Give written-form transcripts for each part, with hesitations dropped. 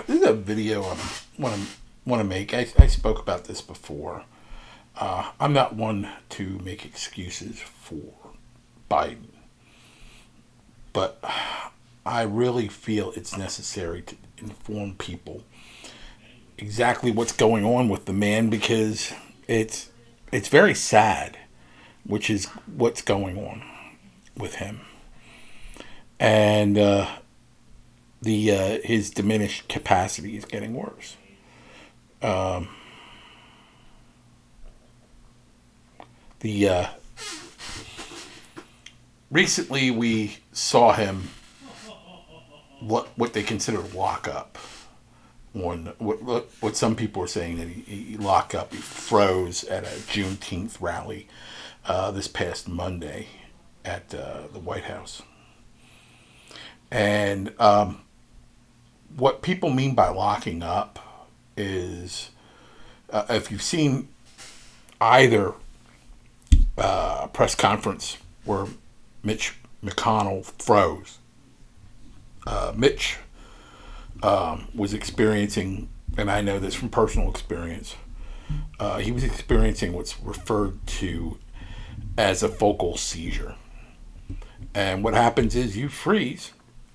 This is a video I want to make. I spoke about this before. I'm not one to make excuses for Biden, but I really feel it's necessary to inform people exactly what's going on with the man because it's very sad, which is what's going on with him, and the his diminished capacity is getting worse. Um, the Recently we saw him what they consider lock up on what some people are saying that he lock up. He froze at a Juneteenth rally this past Monday at the White House, and what people mean by locking up is if you've seen either press conference where Mitch McConnell froze. Mitch was experiencing, and I know this from personal experience, he was experiencing what's referred to as a focal seizure. And what happens is you freeze,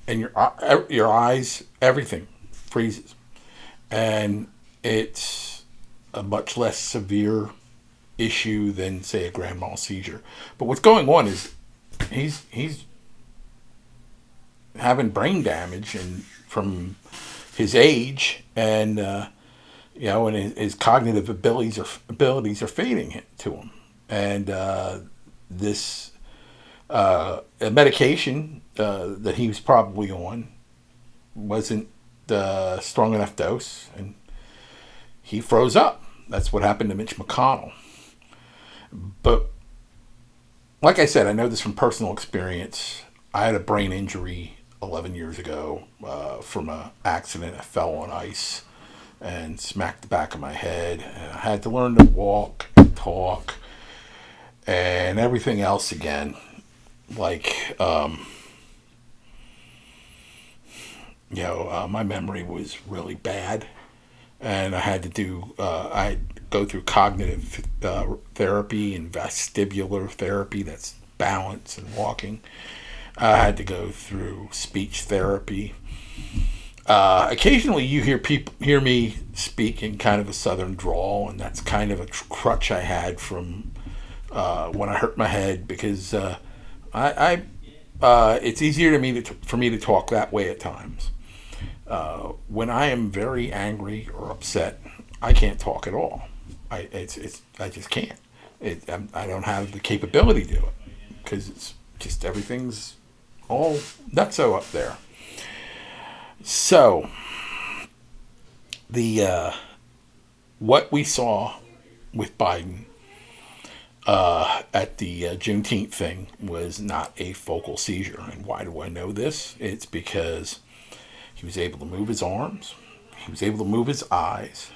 and your eyes, everything freezes, and it's a much less severe issue than say a grand mal seizure. But what's going on is he's having brain damage and from his age and and his cognitive abilities are fading to him, and this a medication that he was probably on wasn't strong enough dose, and he froze up. That's what happened to Mitch McConnell. But like I said, I know this from personal experience. I had a brain injury 11 years ago from an accident. I fell on ice and smacked the back of my head. And I had to learn to walk and talk and everything else again. Like, my memory was really bad. And I had to go through cognitive therapy and vestibular therapy. That's balance and walking. I had to go through speech therapy. Occasionally, you hear me speak in kind of a southern drawl, and that's kind of a crutch I had from when I hurt my head because it's easier for me to talk that way at times. When I am very angry or upset, I can't talk at all. I just can't. I don't have the capability to do it because it's just everything's all nutso up there. So the what we saw with Biden at the Juneteenth thing was not a focal seizure. And why do I know this? It's because he was able to move his arms. He was able to move his eyes.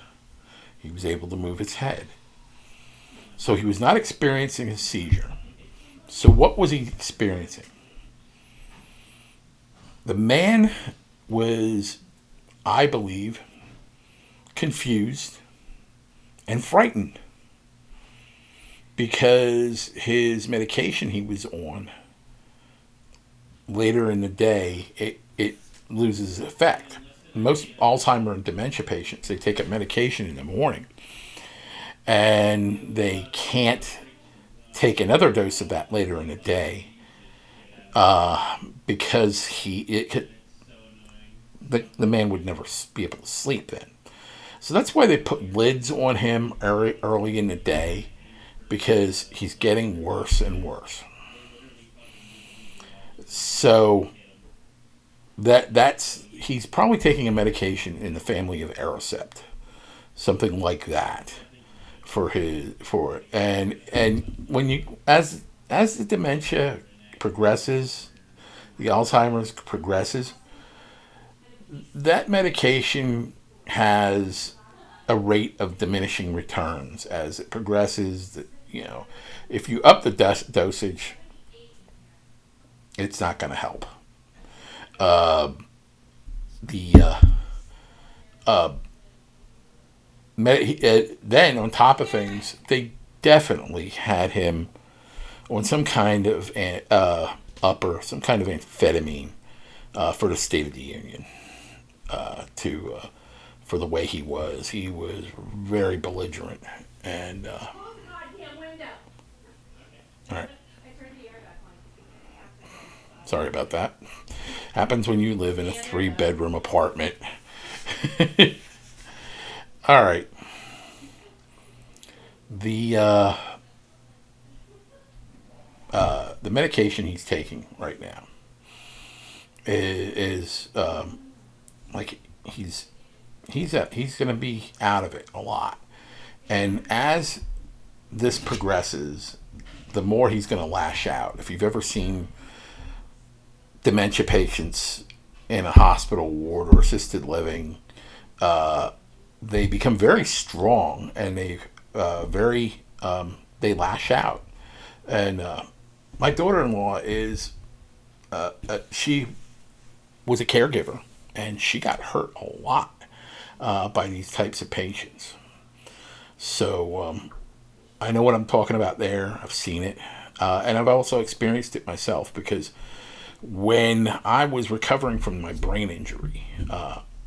He was able to move his head. So he was not experiencing a seizure. So what was he experiencing? The man was, I believe, confused and frightened because his medication he was on later in the day, it loses effect. Most Alzheimer and dementia patients, they take a medication in the morning and they can't take another dose of that later in the day because the man would never be able to sleep then. So that's why they put lids on him early in the day, because he's getting worse and worse. So that's he's probably taking a medication in the family of Aricept, something like that, for it. And when you as the dementia progresses, the Alzheimer's progresses, that medication has a rate of diminishing returns as it progresses. If you up the dosage, it's not going to help. The Then on top of things, they definitely had him on some kind of upper, some kind of amphetamine for the State of the Union. To For the way he was very belligerent, and all right. Sorry about that. Happens when you live in a 3-bedroom apartment. All right. The the medication he's taking right now is like he's going to be out of it a lot, and as this progresses, the more he's going to lash out. If you've ever seen dementia patients in a hospital ward or assisted living, they become very strong, and they lash out. And my daughter-in-law is she was a caregiver, and she got hurt a lot by these types of patients. So I know what I'm talking about there. I've seen it, and I've also experienced it myself, because when I was recovering from my brain injury,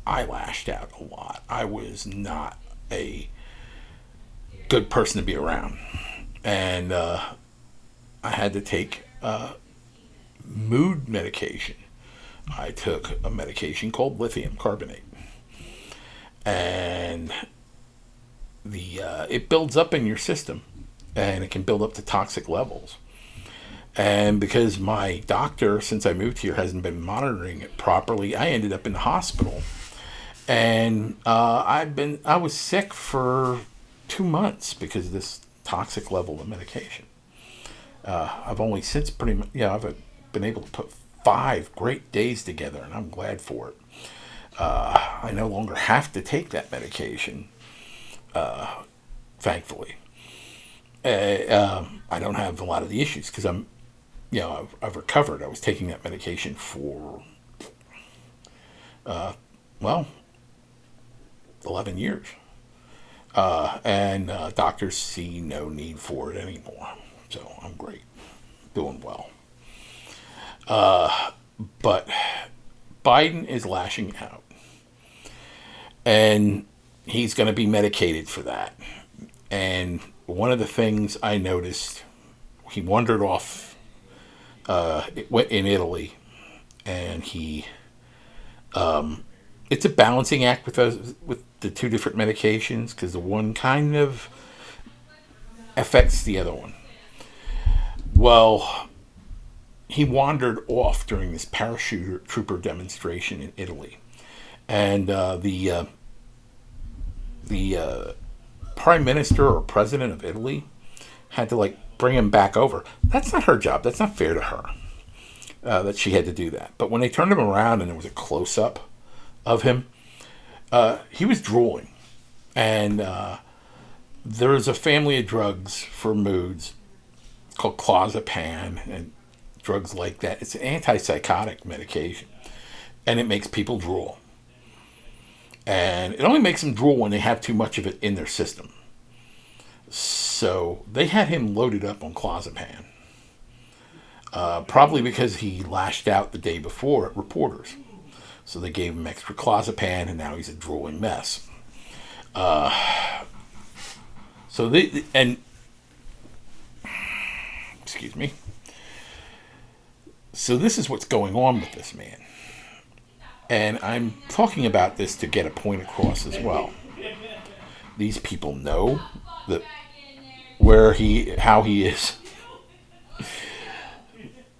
I lashed out a lot. I was not a good person to be around, and I had to take mood medication. I took a medication called lithium carbonate, and it builds up in your system, and it can build up to toxic levels. And because my doctor, since I moved here, hasn't been monitoring it properly, I ended up in the hospital, and I was sick for 2 months because of this toxic level of medication. I've only since I've been able to put 5 great days together, and I'm glad for it. I no longer have to take that medication, thankfully. I don't have a lot of the issues because I've recovered. I was taking that medication for, well, 11 years. And doctors see no need for it anymore. So I'm great. Doing well. But Biden is lashing out. And he's going to be medicated for that. And one of the things I noticed, he wandered off in Italy, and it's a balancing act with the 2 different medications, because the one kind of affects the other one. Well, he wandered off during this parachute trooper demonstration in Italy, and the prime minister or president of Italy had to bring him back over. That's not her job. That's not fair to her that she had to do that. But when they turned him around and there was a close up of him, he was drooling, and there's a family of drugs for moods called clozapam and drugs like that. It's an antipsychotic medication, and it makes people drool. And it only makes them drool when they have too much of it in their system. So they had him loaded up on clozapam, probably because he lashed out the day before at reporters. So they gave him extra clozapam, and now he's a drooling mess. Excuse me. So this is what's going on with this man. And I'm talking about this to get a point across as well. These people know that how he is.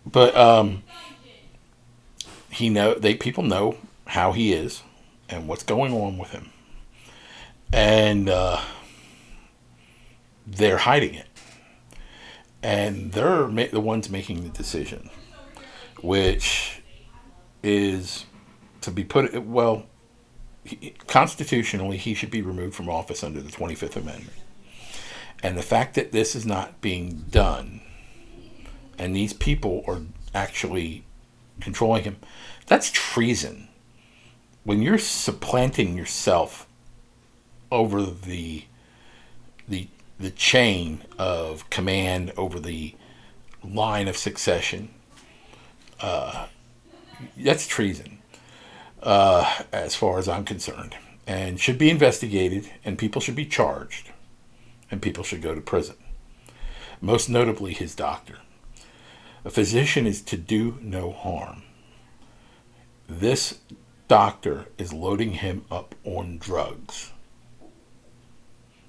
But people know how he is and what's going on with him. And they're hiding it. And they're the ones making the decision, which is to be constitutionally, he should be removed from office under the 25th Amendment. And the fact that this is not being done, and these people are actually controlling him, that's treason. when you're supplanting yourself over the chain of command, over the line of succession, that's treason, as far as I'm concerned, and should be investigated, and people should be charged, and people should go to prison. Most notably, his doctor. A physician is to do no harm. This doctor is loading him up on drugs.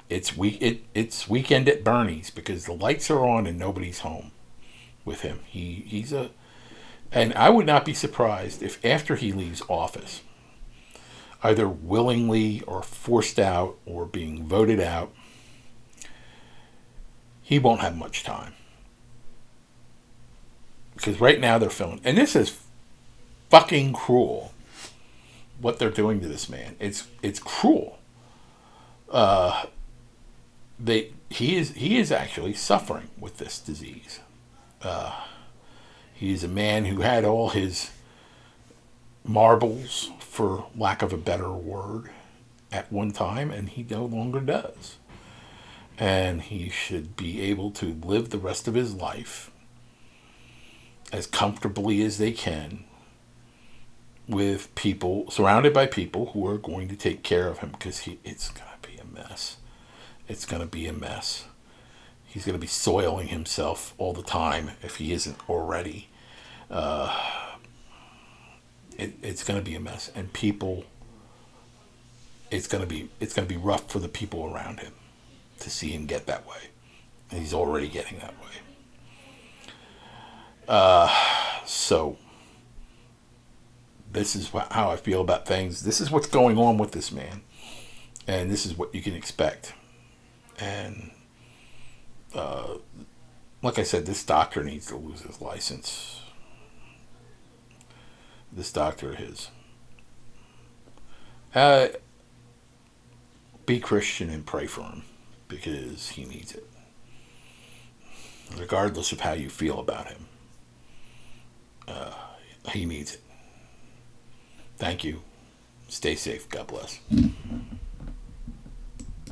It's weekend at Bernie's because the lights are on and nobody's home with him. And I would not be surprised if after he leaves office, either willingly or forced out or being voted out, he won't have much time. Because right now they're filming, and this is fucking cruel. What they're doing to this man, it's cruel. He is actually suffering with this disease. He's a man who had all his marbles, for lack of a better word, at one time, and he no longer does. And he should be able to live the rest of his life as comfortably as they can with people, surrounded by people who are going to take care of him, because it's going to be a mess. It's going to be a mess. He's going to be soiling himself all the time if he isn't already. It's going to be a mess, and people. It's going to be rough for the people around him to see him get that way, and he's already getting that way. So this is how I feel about things. This is what's going on with this man, and this is what you can expect. And like I said, this doctor needs to lose his license. This doctor of his. Be Christian and pray for him, because he needs it. Regardless of how you feel about him. He needs it. Thank you. Stay safe. God bless.